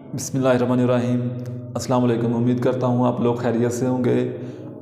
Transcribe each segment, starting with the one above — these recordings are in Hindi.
बिस्मिल्लाहिर्रहमानिर्रहीम। अस्सलाम वालेकुम। उम्मीद करता हूँ आप लोग खैरियत से होंगे।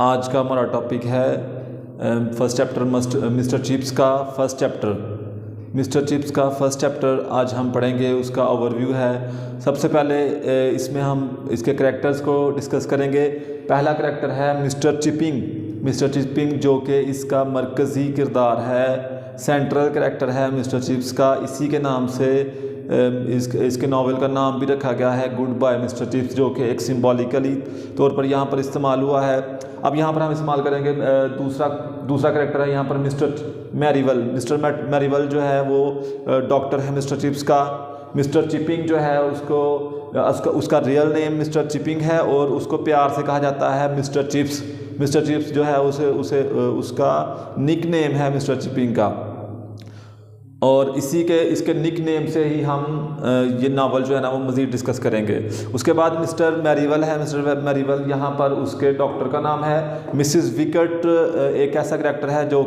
आज का हमारा टॉपिक है फर्स्ट चैप्टर मिस्टर चिप्स का फर्स्ट चैप्टर। मिस्टर चिप्स का फर्स्ट चैप्टर आज हम पढ़ेंगे, उसका ओवरव्यू है। सबसे पहले इसमें हम इसके करैक्टर्स को डिस्कस करेंगे। पहला करैक्टर है मिस्टर चिपिंग। मिस्टर चिपिंग जो कि इसका मरकज़ी किरदार है, सेंट्रल करैक्टर है मिस्टर चिप्स का। इसी के नाम से इसके नावल का नाम भी रखा गया है गुड बाय मिस्टर चिप्स, जो कि एक सिंबॉलिकली तौर पर यहाँ पर इस्तेमाल हुआ है। अब यहाँ पर हम इस्तेमाल करेंगे दूसरा करैक्टर है यहाँ पर मिस्टर मैरीवेल। मिस्टर मैरीवेल जो है वो डॉक्टर है मिस्टर चिप्स का। मिस्टर चिपिंग जो है उसका रियल नेम मिस्टर चिपिंग है और उसको प्यार से कहा जाता है मिस्टर चिप्स। मिस्टर चिप्स जो है उसका निक नेम है मिस्टर चिपिंग का। और इसके निक नेम से ही हम ये नावल जो है ना वो मज़ीद डिस्कस करेंगे। उसके बाद मिस्टर मैरीवेल है। मिस्टर मैरीवेल यहाँ पर उसके डॉक्टर का नाम है मिसिस विकेट। एक ऐसा करैक्टर है जो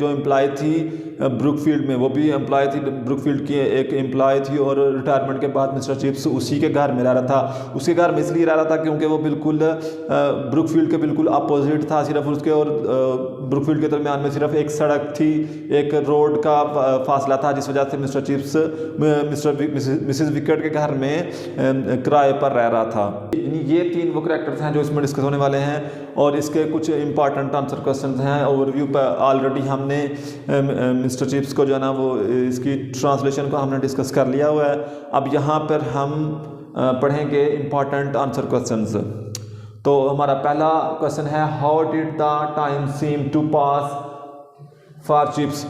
एम्प्लॉय थी ब्रुकफील्ड में, वो भी एम्प्लॉय थी ब्रुकफील्ड की, एक एम्प्लॉय थी। और रिटायरमेंट के बाद मिस्टर चिप्स उसी के घर में रह रहा था। उसके घर में इसलिए रह रहा था क्योंकि वो बिल्कुल ब्रुकफील्ड के बिल्कुल अपोजिट था। सिर्फ उसके और ब्रुकफील्ड के दरमियान में सिर्फ एक सड़क थी, एक रोड का फासला था, जिस वजह से मिस्टर चिप्स मिसिस विकेट के घर में किराए पर रह रहा था। ये तीन वो करैक्टर्स हैं जो इसमें डिस्कस होने वाले हैं और इसके कुछ इंपॉर्टेंट आंसर क्वेश्चंस हैं। ओवरव्यू पर ऑलरेडी हमने मिस्टर चिप्स को जो है ना वो इसकी ट्रांसलेशन को हमने डिस्कस कर लिया हुआ है। अब यहाँ पर हम पढ़ेंगे इंपॉर्टेंट आंसर क्वेश्चंस। तो हमारा पहला क्वेश्चन है how did the time seem to pass for Chips.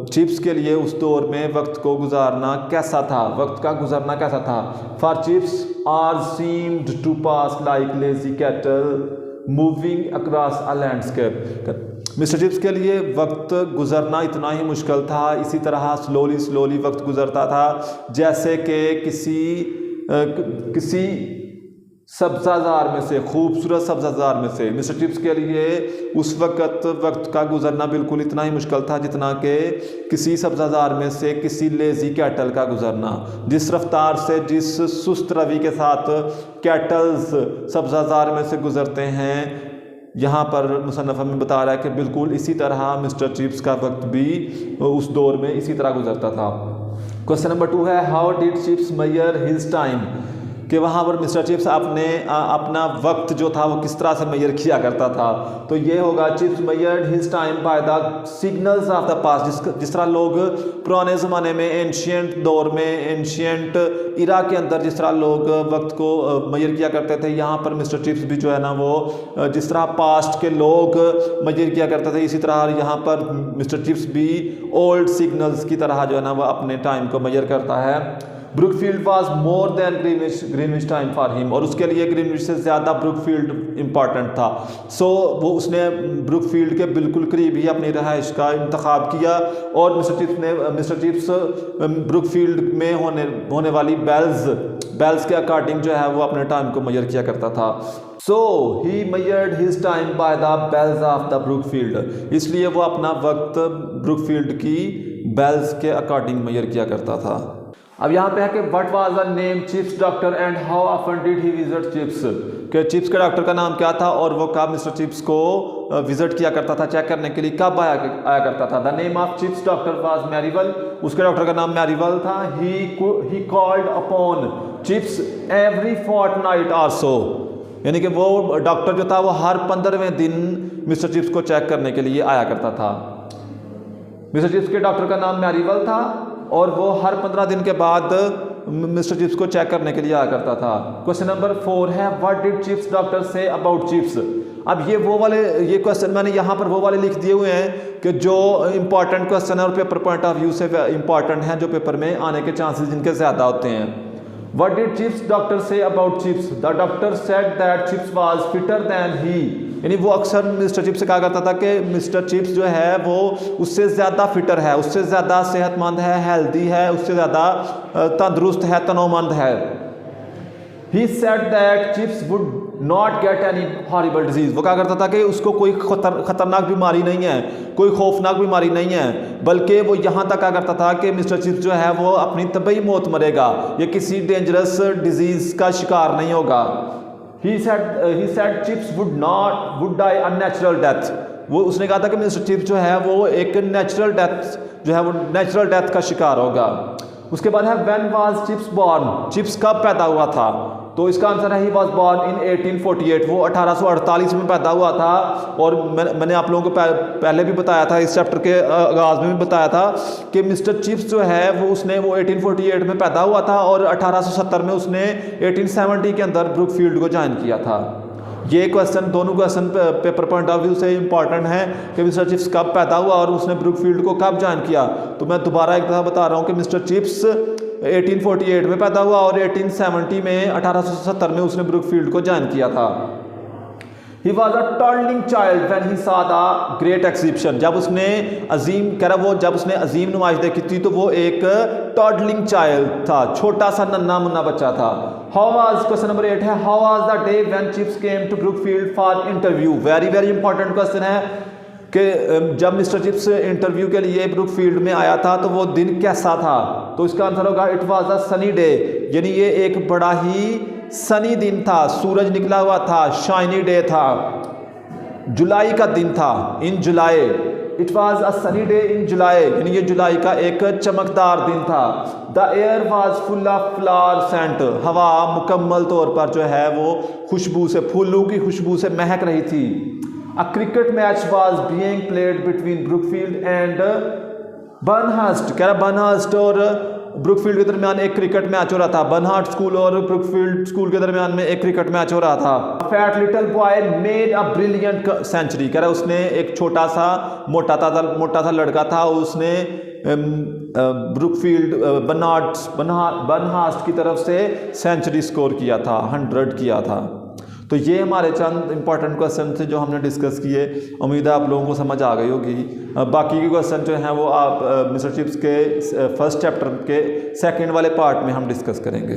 Chips के लिए उस दौर में वक्त को गुजारना कैसा था, वक्त का गुजरना कैसा था। For Chips are seemed to pass like lazy cattle moving across a landscape. Mister Chips के लिए वक्त गुजरना इतना ही मुश्किल था, इसी तरह स्लोली वक्त गुजरता था जैसे कि किसी सब्ज़ाजार में से, खूबसूरत सब्ज़ाजार में से। मिस्टर चिप्स के लिए उस वक्त का गुजरना बिल्कुल इतना ही मुश्किल था जितना कि किसी सब्ज़ाजार में से किसी लेज़ी कैटल का गुजरना। जिस रफ्तार से, जिस सुस्त रवि के साथ कैटल्स सब्ज़ाजार में से गुजरते हैं, यहाँ पर मुसन्नफ़ हमें बता रहा है कि बिल्कुल इसी तरह मिस्टर चिप्स का वक्त भी उस दौर में इसी तरह गुजरता था। क्वेश्चन नंबर 2 है how did Chips measure his time. कि वहाँ पर मिस्टर चिप्स अपना वक्त जो था वो किस तरह से मेजर किया करता था। तो ये होगा chips measured his time by the signals of the past. जिस तरह लोग पुराने ज़माने में एंशियंट दौर में, एंशियंट इरा के अंदर जिस तरह लोग वक्त को मेजर किया करते थे, यहाँ पर मिस्टर चिप्स भी जो है ना वो जिस तरह पास्ट के लोग मेजर किया करते थे, इसी तरह यहाँ पर मिस्टर चिप्स भी ओल्ड सिग्नल्स की तरह जो है ना वो अपने टाइम को मेजर करता है। Brookfield was more than Greenwich time for him. और उसके लिए ग्रीनविच से ज़्यादा ब्रुकफील्ड इंपॉर्टेंट था। सो वो उसने ब्रुकफील्ड के बिल्कुल करीब ही अपनी रहाइश का इंतखाब किया और मिस्टर चिप्स ब्रुकफील्ड में होने वाली बेल्स के अकॉर्डिंग जो है वो अपने टाइम को मेजर किया करता था। So he measured his time by the bells of the Brookfield. इसलिए वो अपना वक्त ब्रुकफील्ड की बेल्स के अकॉर्डिंग मेजर किया करता था। अब यहाँ पे है कि what was the name chips doctor and how often did he visit chips. कि चिप्स के डॉक्टर का नाम क्या था और वो कब मिस्टर चिप्स को विजिट किया करता था, चेक करने के लिए कब आया करता था। The name of Chips doctor was Merivale. उसके डॉक्टर का नाम मैरीवेल था। He called upon Chips every fortnight और सो। यानी कि वो डॉक्टर जो था वो हर 15वें दिन मिस्टर चिप्स को चेक करने के लिए आया करता था। मिस्टर चिप्स के डॉक्टर का नाम मैरीवेल था और वो हर 15 दिन के बाद मिस्टर चिप्स को चेक करने के लिए आया करता था। क्वेश्चन नंबर 4 है what did Chips doctor say about chips. अब ये क्वेश्चन मैंने यहाँ पर वो वाले लिख दिए हुए हैं कि जो इंपॉर्टेंट क्वेश्चन है और पेपर पॉइंट ऑफ व्यू से इंपॉर्टेंट हैं, जो पेपर में आने के चांसेस जिनके ज़्यादा होते हैं। What did Chips doctor say about Chips. The doctor said that Chips was fitter than he. यानी वो अक्सर मिस्टर चिप्स से कहा करता था कि मिस्टर चिप्स जो है वो उससे ज़्यादा फिटर है, उससे ज़्यादा सेहतमंद है, हेल्दी है, उससे ज़्यादा तंदुरुस्त है, तनोमंद है। He said that chips would not get any horrible disease. वो क्या करता था कि उसको कोई खतरनाक बीमारी नहीं है, कोई खौफनाक बीमारी नहीं है, बल्कि वो यहाँ तक क्या करता था कि मिस्टर चिप्स जो है वो अपनी तबई मौत मरेगा, ये किसी डेंजरस डिजीज़ का शिकार नहीं होगा। He said Chips would die a natural death। वो उसने कहा था कि मिस्टर चिप्स जो है वो एक नेचुरल डेथ जो है वो नेचुरल डेथ का शिकार होगा। उसके बाद है when was chips born, chips कब पैदा हुआ था? तो इसका आंसर है ही वाज बॉर्न इन 1848, वो 1848 में पैदा हुआ था। और मैंने आप लोगों को पहले भी बताया था, इस चैप्टर के आगाज़ में भी बताया था कि मिस्टर चिप्स जो है वो 1848 में पैदा हुआ था और 1870 में उसने 1870 के अंदर ब्रुकफील्ड को ज्वाइन किया था। ये क्वेश्चन, दोनों question paper point of view से इंपॉर्टेंट है कि मिस्टर चिप्स कब पैदा हुआ और उसने ब्रुकफील्ड को कब ज्वाइन किया। तो मैं दोबारा एक दफ़ा बता रहा हूँ कि मिस्टर चिप्स 1848 में पैदा हुआ और 1870 में उसने ब्रुकफील्ड को ज्वाइन किया था। He was a toddling child when he saw the great exhibition। जब उसने अजीम नुमाइश देखी थी तो वो एक टॉडलिंग चाइल्ड था, छोटा सा नन्हा मुन्ना बच्चा था। How was, क्वेश्चन नंबर 8 है, how was the day when Chips came to Brookfield for interview। Very important question है कि जब मिस्टर चिप्स इंटरव्यू के लिए ब्रुकफील्ड में आया था तो वो दिन कैसा था? तो इसका आंसर होगा it was a sunny day, यानी ये एक बड़ा ही सनी दिन था, सूरज निकला हुआ था, शाइनी डे था, जुलाई का दिन था, in July. It was a sunny day in July, यानी ये जुलाई का एक चमकदार दिन था। The air was full of flower scent, हवा मुकम्मल तौर पर जो है वो खुशबू से, फूलों की खुशबू से महक रही थी। A cricket match was being played between Brookfield and Burnhurst। कह रहा बर्नहर्स्ट और ब्रुकफील्ड के दरमियान एक क्रिकेट मैच हो रहा था। बर्नहर्स्ट स्कूल और ब्रुकफील्ड स्कूल के दरमियान में एक क्रिकेट मैच हो रहा था। Fat little boy made a brilliant century. कह रहा उसने एक छोटा सा मोटा सा लड़का था, उसने ब्रुकफील्ड बर्नहर्स्ट की तरफ से सेंचुरी स्कोर किया था, 100 किया था। तो ये हमारे चंद इंपॉर्टेंट क्वेश्चन थे जो हमने डिस्कस किए। उम्मीद है आप लोगों को समझ आ गई होगी। बाकी के क्वेश्चन जो हैं वो आप मिस्टर चिप्स के फर्स्ट चैप्टर के सेकंड वाले पार्ट में हम डिस्कस करेंगे।